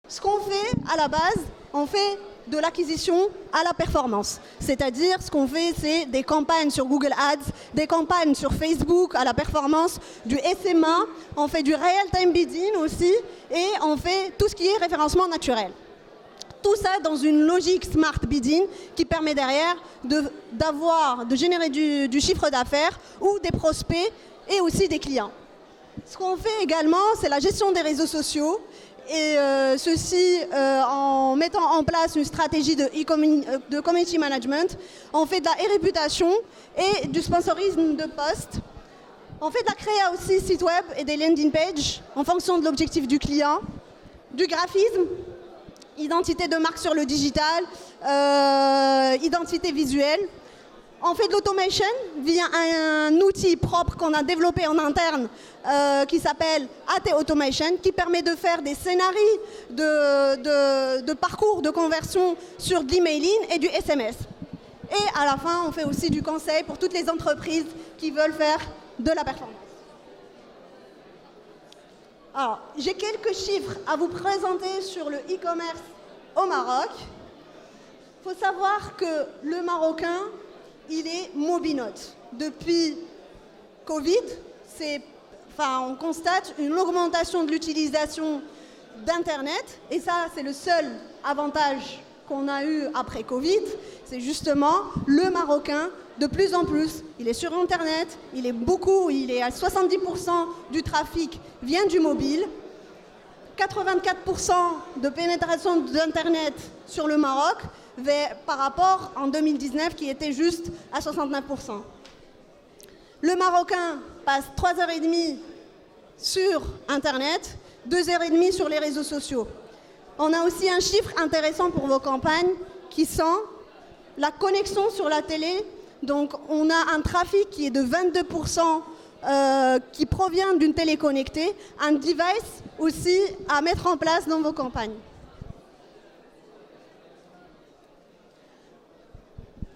Ce qu'on fait à la base, on fait de l'acquisition à la performance. C'est-à-dire, ce qu'on fait, c'est des campagnes sur Google Ads, des campagnes sur Facebook à la performance, du SMA, on fait du real-time bidding aussi, et on fait tout ce qui est référencement naturel. Tout ça dans une logique smart bidding qui permet derrière de générer du chiffre d'affaires ou des prospects et aussi des clients. Ce qu'on fait également, c'est la gestion des réseaux sociaux. Et ceci en mettant en place une stratégie de community management. On fait de la réputation et du sponsorisme de posts. On fait de la créa aussi site web et des landing pages en fonction de l'objectif du client. Du graphisme, identité de marque sur le digital, identité visuelle. On fait de l'automation via un outil propre qu'on a développé en interne qui s'appelle AT Automation, qui permet de faire des scénarios de parcours de conversion sur de l'emailing et du SMS. Et à la fin, on fait aussi du conseil pour toutes les entreprises qui veulent faire de la performance. Alors, j'ai quelques chiffres à vous présenter sur le e-commerce au Maroc. Il faut savoir que le Marocain, il est mobinote. Depuis Covid, on constate une augmentation de l'utilisation d'Internet. Et ça, c'est le seul avantage qu'on a eu après Covid. C'est justement le Marocain, de plus en plus, il est sur Internet, il est à 70% du trafic vient du mobile. 84% de pénétration d'Internet sur le Maroc par rapport en 2019 qui était juste à 69%. Le Marocain passe 3h30 sur Internet, 2h30 sur les réseaux sociaux. On a aussi un chiffre intéressant pour vos campagnes qui sont la connexion sur la télé. Donc on a un trafic qui est de 22% qui provient d'une télé connectée, un device aussi à mettre en place dans vos campagnes.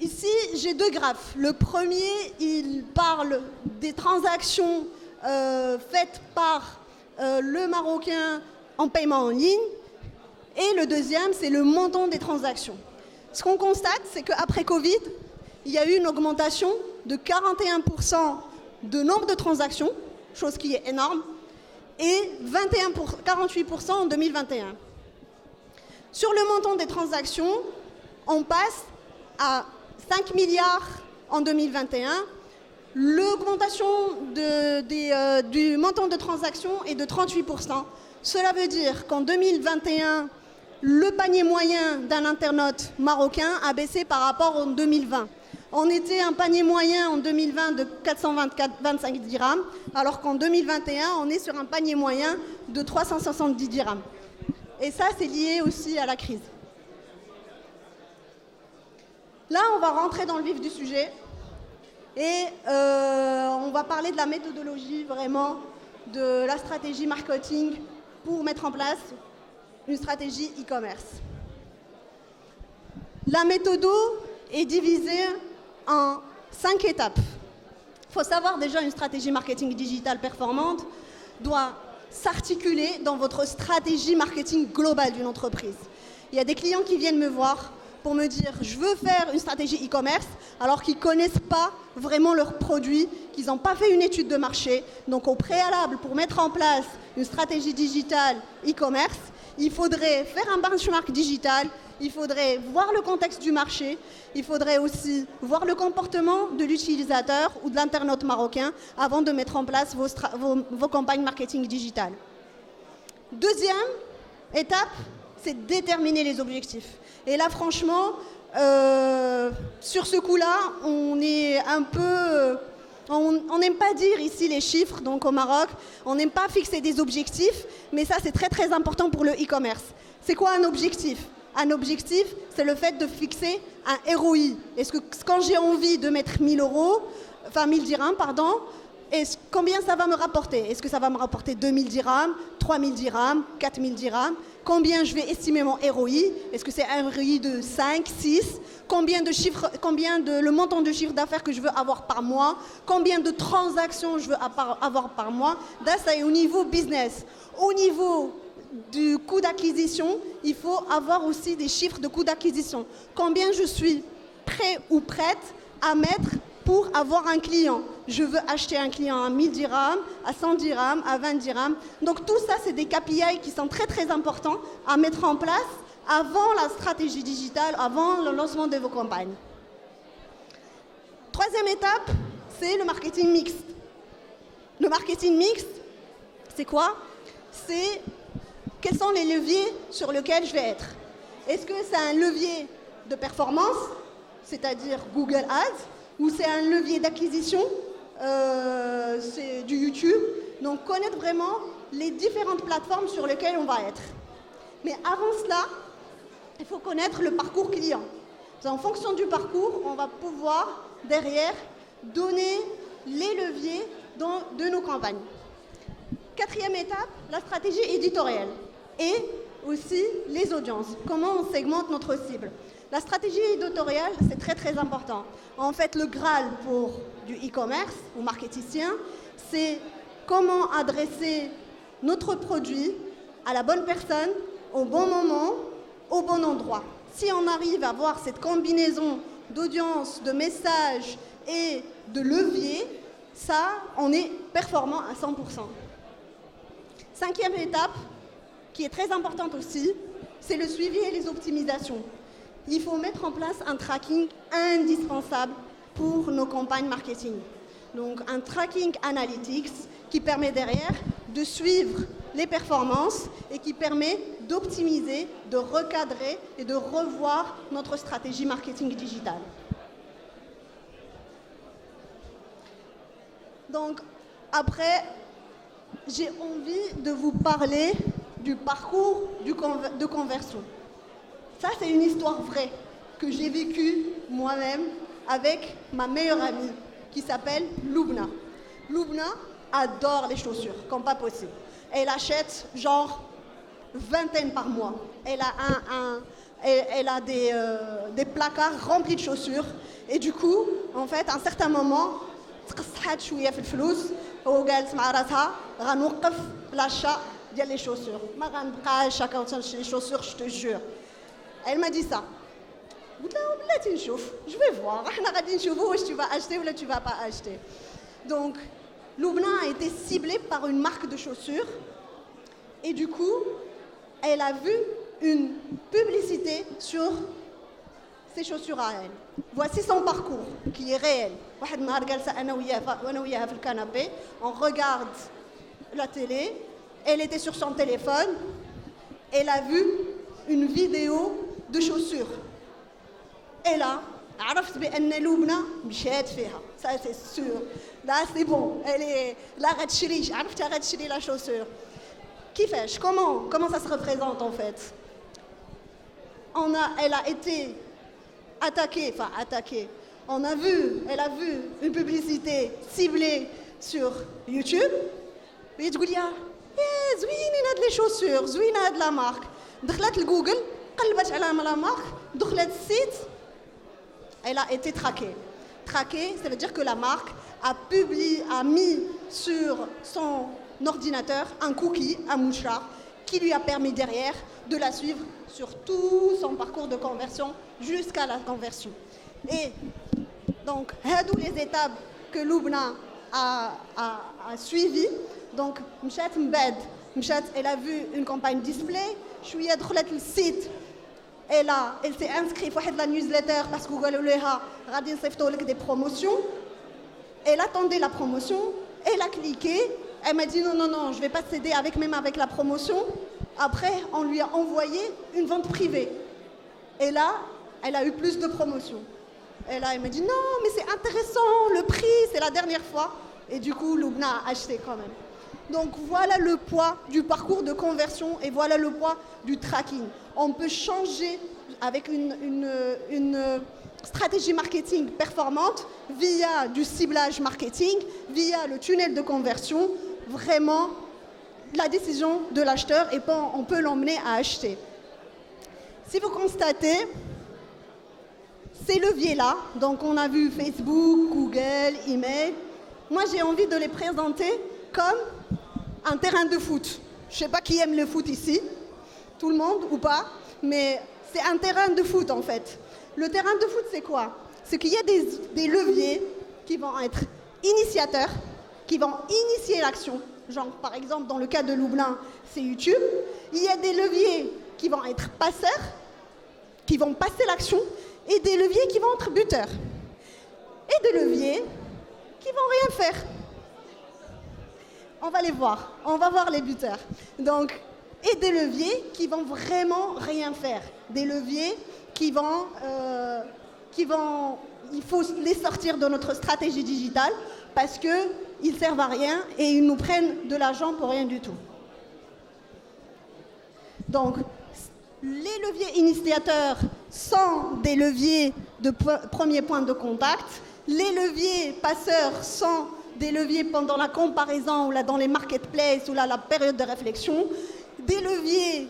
Ici, j'ai deux graphes. Le premier, il parle des transactions faites par le Marocain en paiement en ligne. Et le deuxième, c'est le montant des transactions. Ce qu'on constate, c'est qu'après Covid, il y a eu une augmentation de 41% de nombre de transactions, chose qui est énorme, et 48% en 2021. Sur le montant des transactions, on passe à 5 milliards en 2021. L'augmentation du montant de transactions est de 38%. Cela veut dire qu'en 2021, le panier moyen d'un internaute marocain a baissé par rapport en 2020. On était un panier moyen en 2020 de 425 dirhams, alors qu'en 2021, on est sur un panier moyen de 370 dirhams. Et ça, c'est lié aussi à la crise. Là, on va rentrer dans le vif du sujet et on va parler de la méthodologie, vraiment, de la stratégie marketing pour mettre en place une stratégie e-commerce. La méthode est divisée en 5 étapes. Il faut savoir déjà une stratégie marketing digital performante doit s'articuler dans votre stratégie marketing globale d'une entreprise. Il y a des clients qui viennent me voir pour me dire je veux faire une stratégie e-commerce alors qu'ils ne connaissent pas vraiment leurs produits, qu'ils n'ont pas fait une étude de marché. Donc au préalable, pour mettre en place une stratégie digitale e-commerce, il faudrait faire un benchmark digital, il faudrait voir le contexte du marché, il faudrait aussi voir le comportement de l'utilisateur ou de l'internaute marocain avant de mettre en place vos campagnes marketing digitales. Deuxième étape, c'est déterminer les objectifs. Et là, franchement, sur ce coup-là, on est un peu... On n'aime pas dire ici les chiffres, donc au Maroc, on n'aime pas fixer des objectifs, mais ça c'est très très important pour le e-commerce. C'est quoi un objectif ? Un objectif, c'est le fait de fixer un ROI. Est-ce que quand j'ai envie de mettre 1000 dirhams, combien ça va me rapporter ? Est-ce que ça va me rapporter 2000 dirhams, 3000 dirhams, 4000 dirhams ? Combien je vais estimer mon ROI ? Est-ce que c'est un ROI de 5, 6 ? Le montant de chiffre d'affaires que je veux avoir par mois, combien de transactions je veux avoir par mois. Là, c'est au niveau business. Au niveau du coût d'acquisition, il faut avoir aussi des chiffres de coût d'acquisition. Combien je suis prêt ou prête à mettre pour avoir un client. Je veux acheter un client à 1000 dirhams, à 100 dirhams, à 20 dirhams. Donc tout ça, c'est des KPI qui sont très très importants à mettre en place avant la stratégie digitale, avant le lancement de vos campagnes. Troisième étape, c'est le marketing mixte. Le marketing mixte, c'est quoi? C'est quels sont les leviers sur lesquels je vais être. Est-ce que c'est un levier de performance, c'est-à-dire Google Ads, ou c'est un levier d'acquisition, c'est du YouTube. Donc connaître vraiment les différentes plateformes sur lesquelles on va être. Mais avant cela, il faut connaître le parcours client. En fonction du parcours, on va pouvoir derrière donner les leviers de nos campagnes. Quatrième étape, la stratégie éditoriale et aussi les audiences. Comment on segmente notre cible. La stratégie éditoriale, c'est très très important. En fait, le Graal pour du e-commerce ou marketicien, c'est comment adresser notre produit à la bonne personne, au bon moment, au bon endroit. Si on arrive à avoir cette combinaison d'audience, de messages et de levier, ça, on est performant à 100%. Cinquième étape, qui est très importante aussi, c'est le suivi et les optimisations. Il faut mettre en place un tracking indispensable pour nos campagnes marketing. Donc un tracking analytics qui permet derrière de suivre les performances et qui permet d'optimiser, de recadrer et de revoir notre stratégie marketing digitale. Donc après, j'ai envie de vous parler du parcours de conversion. Ça, c'est une histoire vraie que j'ai vécue moi-même avec ma meilleure amie qui s'appelle Loubna. Loubna adore les chaussures, comme pas possible. Elle achète genre vingtaine par mois. Elle a des placards remplis de chaussures. Et du coup, en fait, à un certain moment, تقصحات شويه في الفلوس وقالت مع راسها غنوقف l'achat ديال les chaussures. ما غنبقاش هكا تنشري les chaussures, je te jure. Elle m'a dit ça. قلت لها بلاتي نشوف, je vais voir. احنا غادي نشوفوا واش tu vas acheter ou tu vas pas acheter. Donc Loubna a été ciblée par une marque de chaussures et du coup, elle a vu une publicité sur ses chaussures à elle. Voici son parcours qui est réel. واحد النهار جالسه انا وياها في الكنبه, on regarde la télé, elle était sur son téléphone, elle a vu une vidéo de chaussures. Et là, عرفت بأن لبنى مشات فيها. Ça c'est sûr. Là c'est bon, elle est là غتشري, عرفتها غتشري la chaussure. كيفاش? Comment ça se représente en fait? Elle a été attaquée. Elle a vu une publicité ciblée sur YouTube. Et تقول لها زوينين هاد لي chaussures, زوينه هاد la marque. دخلت لجوجل, قلبت على la marque, دخلت السيت. Elle a été traquée. Traquée, ça veut dire que la marque a mis sur son ordinateur un cookie, un mouchard, qui lui a permis derrière de la suivre sur tout son parcours de conversion jusqu'à la conversion. Et donc, hadou les étapes que Loubna a suivies. Donc, مشات من بعد, elle a vu une campagne display, شوية دخلت للسيت. Elle s'est inscrite à la newsletter parce que Google a dit des promotions. Elle attendait la promotion, elle a cliqué, elle m'a dit non, je ne vais pas céder même avec la promotion. Après, on lui a envoyé une vente privée. Et là, elle a eu plus de promotions. Et là, elle m'a dit non, mais c'est intéressant, le prix, c'est la dernière fois. Et du coup, Loubna a acheté quand même. Donc voilà le poids du parcours de conversion et voilà le poids du tracking. On peut changer avec une stratégie marketing performante via du ciblage marketing, via le tunnel de conversion, vraiment la décision de l'acheteur et on peut l'emmener à acheter. Si vous constatez, ces leviers-là, donc on a vu Facebook, Google, email, moi j'ai envie de les présenter comme un terrain de foot. je ne sais pas qui aime le foot ici, tout le monde ou pas, mais c'est un terrain de foot en fait. Le terrain de foot, c'est quoi? C'est qu'il y a des leviers qui vont être initiateurs, qui vont initier l'action. Genre, par exemple, dans le cas de Loublin, c'est YouTube. Il y a des leviers qui vont être passeurs, qui vont passer l'action, et des leviers qui vont être buteurs. Et des leviers qui vont rien faire. On va les voir. On va voir les buteurs. Donc, et des leviers qui vont vraiment rien faire. Des leviers qui vont... il faut les sortir de notre stratégie digitale parce qu'ils ne servent à rien et ils nous prennent de l'argent pour rien du tout. Donc, les leviers initiateurs sont des leviers de premier point de contact. Les leviers passeurs sont des leviers pendant la comparaison ou là, dans les marketplaces ou là, la période de réflexion. Des leviers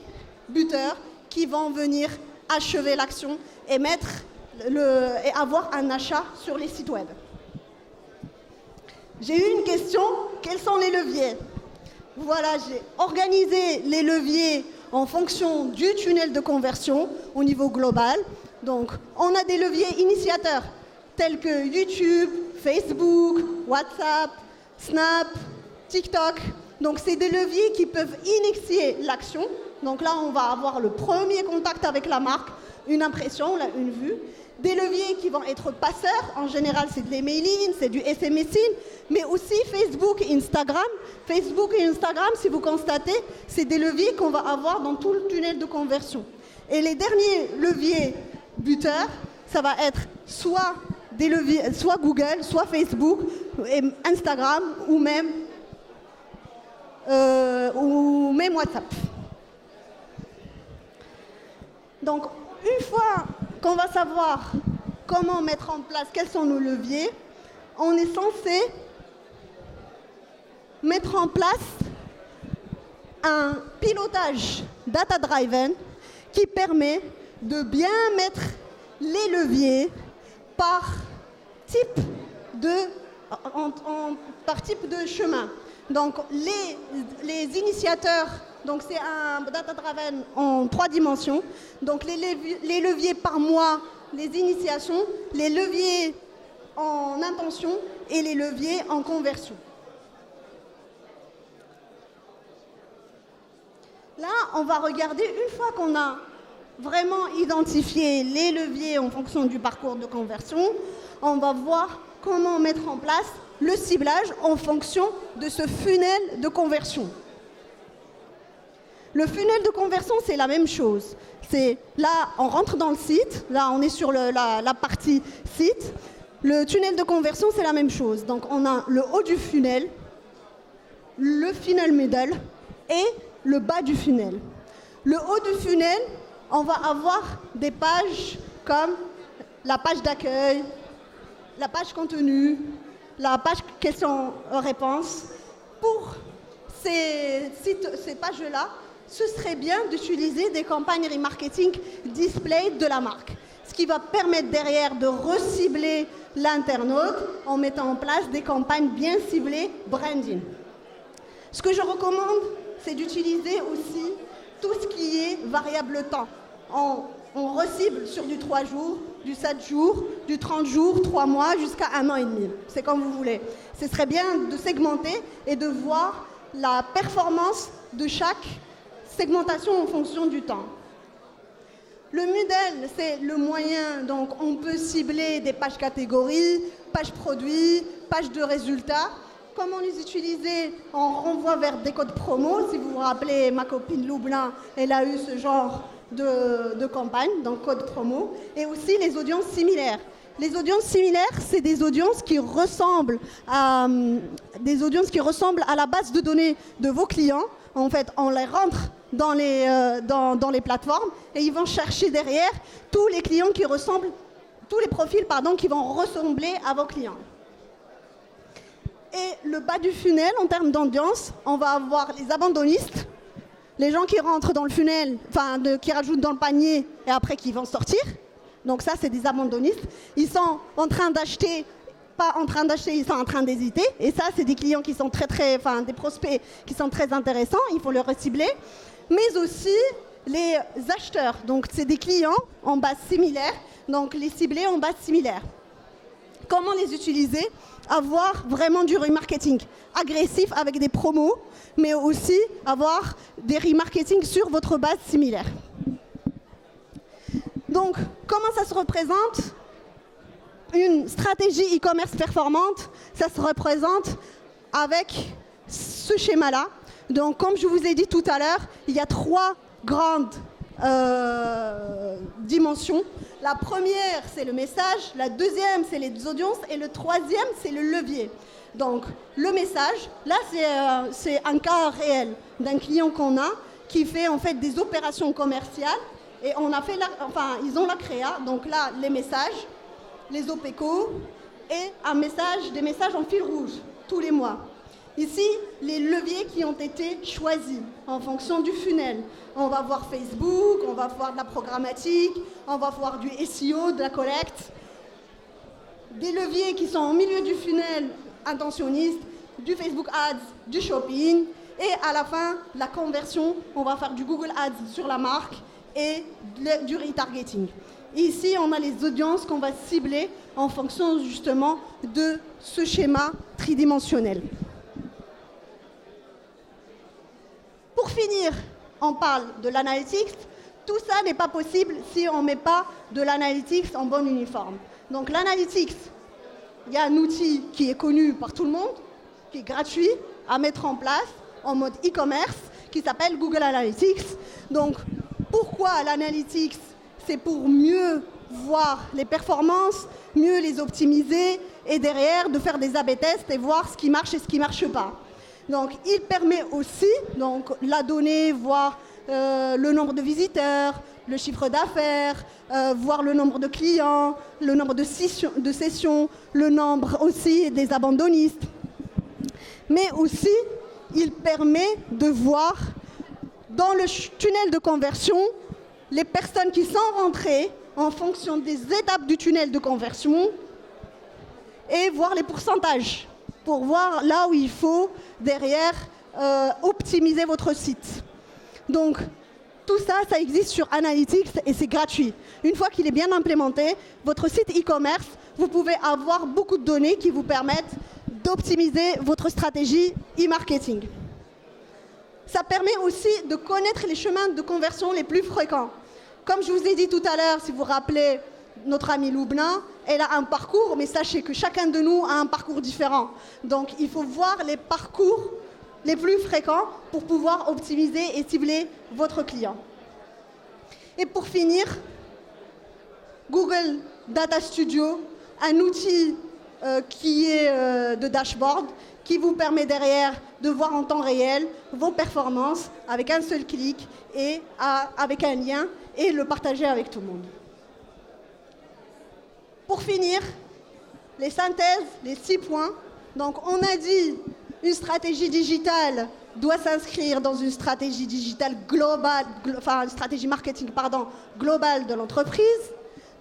buteurs qui vont venir achever l'action et et avoir un achat sur les sites web. J'ai eu une question, quels sont les leviers? Voilà, j'ai organisé les leviers en fonction du tunnel de conversion au niveau global. Donc, on a des leviers initiateurs tels que YouTube, Facebook, WhatsApp, Snap, TikTok. Donc, c'est des leviers qui peuvent initier l'action. Donc là, on va avoir le premier contact avec la marque, une impression, une vue. Des leviers qui vont être passeurs, en général c'est de l'emailing, c'est du SMSing, mais aussi Facebook et Instagram. Facebook et Instagram, si vous constatez, c'est des leviers qu'on va avoir dans tout le tunnel de conversion. Et les derniers leviers buteurs, ça va être soit des leviers, soit Google, soit Facebook, et Instagram, ou même WhatsApp. Donc, une fois qu'on va savoir comment mettre en place, quels sont nos leviers, on est censé mettre en place un pilotage data-driven qui permet de bien mettre les leviers par type de chemin. Donc, les initiateurs, donc c'est un data-driven en 3 dimensions. Donc, les leviers par mois, les initiations, les leviers en intention et les leviers en conversion. Là, on va regarder, une fois qu'on a vraiment identifié les leviers en fonction du parcours de conversion, on va voir comment mettre en place le ciblage en fonction de ce funnel de conversion. Le funnel de conversion, c'est la même chose. C'est là, on rentre dans le site, là on est sur la partie site. Le tunnel de conversion, c'est la même chose. Donc on a le haut du funnel, le funnel middle et le bas du funnel. Le haut du funnel, on va avoir des pages comme la page d'accueil, la page contenu, la page questions-réponses. Pour ces pages-là, ce serait bien d'utiliser des campagnes remarketing display de la marque. Ce qui va permettre derrière de recibler l'internaute en mettant en place des campagnes bien ciblées branding. Ce que je recommande, c'est d'utiliser aussi tout ce qui est variable temps. On recible sur du 3 jours, du 7 jours, du 30 jours, 3 mois, jusqu'à 1 an et demi. C'est comme vous voulez. Ce serait bien de segmenter et de voir la performance de chaque segmentation en fonction du temps. Le modèle, c'est le moyen, donc on peut cibler des pages catégories, pages produits, pages de résultats. Comment les utiliser? On renvoie vers des codes promo. Si vous vous rappelez, ma copine Loublin, elle a eu ce genre de campagne, donc code promo. Et aussi les audiences similaires. Les audiences similaires, c'est des audiences qui ressemblent à la base de données de vos clients. En fait, on les rentre dans les plateformes et ils vont chercher derrière tous les clients qui ressemblent, tous les profils qui vont ressembler à vos clients. Et le bas du funnel, en termes d'audience, on va avoir les abandonnistes, les gens qui rentrent dans le funnel, qui rajoutent dans le panier et après qui vont sortir. Donc ça, c'est des abandonnistes. Ils sont en train d'acheter pas en train d'acheter, ils sont en train d'hésiter. Et ça, c'est des clients qui sont des prospects qui sont très intéressants, il faut les recibler. Mais aussi les acheteurs, donc c'est des clients en base similaire, donc les cibler en base similaire. Comment les utiliser? Avoir vraiment du remarketing agressif avec des promos, mais aussi avoir des remarketing sur votre base similaire. Donc, comment ça se représente? Une stratégie e-commerce performante, ça se représente avec ce schéma-là. Donc, comme je vous ai dit tout à l'heure, il y a 3 grandes dimensions. La première, c'est le message. La deuxième, c'est les audiences. Et le troisième, c'est le levier. Donc, le message, là, c'est un cas réel d'un client qu'on a qui fait en fait des opérations commerciales. Et on a fait ils ont la créa. Donc là, les messages, les OPECO et des messages en fil rouge tous les mois. Ici, les leviers qui ont été choisis en fonction du funnel. On va voir Facebook, on va voir de la programmatique, on va voir du SEO, de la collecte. Des leviers qui sont au milieu du funnel intentionniste, du Facebook Ads, du shopping. Et à la fin, la conversion, on va faire du Google Ads sur la marque et du retargeting. Ici, on a les audiences qu'on va cibler en fonction justement de ce schéma tridimensionnel. Pour finir, on parle de l'analytics. Tout ça n'est pas possible si on ne met pas de l'analytics en bon uniforme. Donc l'analytics, il y a un outil qui est connu par tout le monde, qui est gratuit à mettre en place en mode e-commerce, qui s'appelle Google Analytics. Donc pourquoi l'analytics? C'est pour mieux voir les performances, mieux les optimiser et derrière de faire des A/B tests et voir ce qui marche et ce qui ne marche pas. Donc il permet aussi la donnée, voir le nombre de visiteurs, le chiffre d'affaires, voir le nombre de clients, le nombre de sessions, le nombre aussi des abandonnistes. Mais aussi, il permet de voir dans le tunnel de conversion les personnes qui sont rentrées en fonction des étapes du tunnel de conversion et voir les pourcentages pour voir là où il faut derrière optimiser votre site. Donc tout ça, ça existe sur Analytics et c'est gratuit. Une fois qu'il est bien implémenté, votre site e-commerce, vous pouvez avoir beaucoup de données qui vous permettent d'optimiser votre stratégie e-marketing. Ça permet aussi de connaître les chemins de conversion les plus fréquents. Comme je vous ai dit tout à l'heure, si vous vous rappelez, notre amie Loubna, elle a un parcours, mais sachez que chacun de nous a un parcours différent. Donc il faut voir les parcours les plus fréquents pour pouvoir optimiser et cibler votre client. Et pour finir, Google Data Studio, un outil qui est de dashboard, qui vous permet derrière de voir en temps réel vos performances avec un seul clic et avec un lien et le partager avec tout le monde. Pour finir, les synthèses, les 6 points. Donc on a dit une stratégie digitale doit s'inscrire dans une stratégie digitale globale, une stratégie marketing globale de l'entreprise.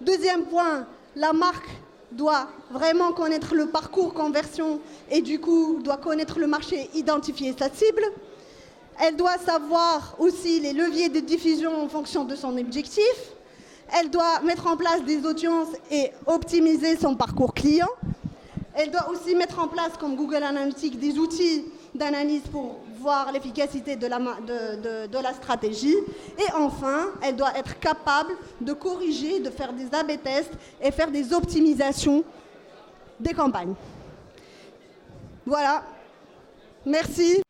Deuxième point, la marque doit vraiment connaître le parcours conversion et du coup doit connaître le marché, identifier sa cible. Elle doit savoir aussi les leviers de diffusion en fonction de son objectif. Elle doit mettre en place des audiences et optimiser son parcours client. Elle doit aussi mettre en place, comme Google Analytics, des outils d'analyse pour voir l'efficacité de la stratégie. Et enfin, elle doit être capable de corriger, de faire des A/B tests et faire des optimisations des campagnes. Voilà. Merci.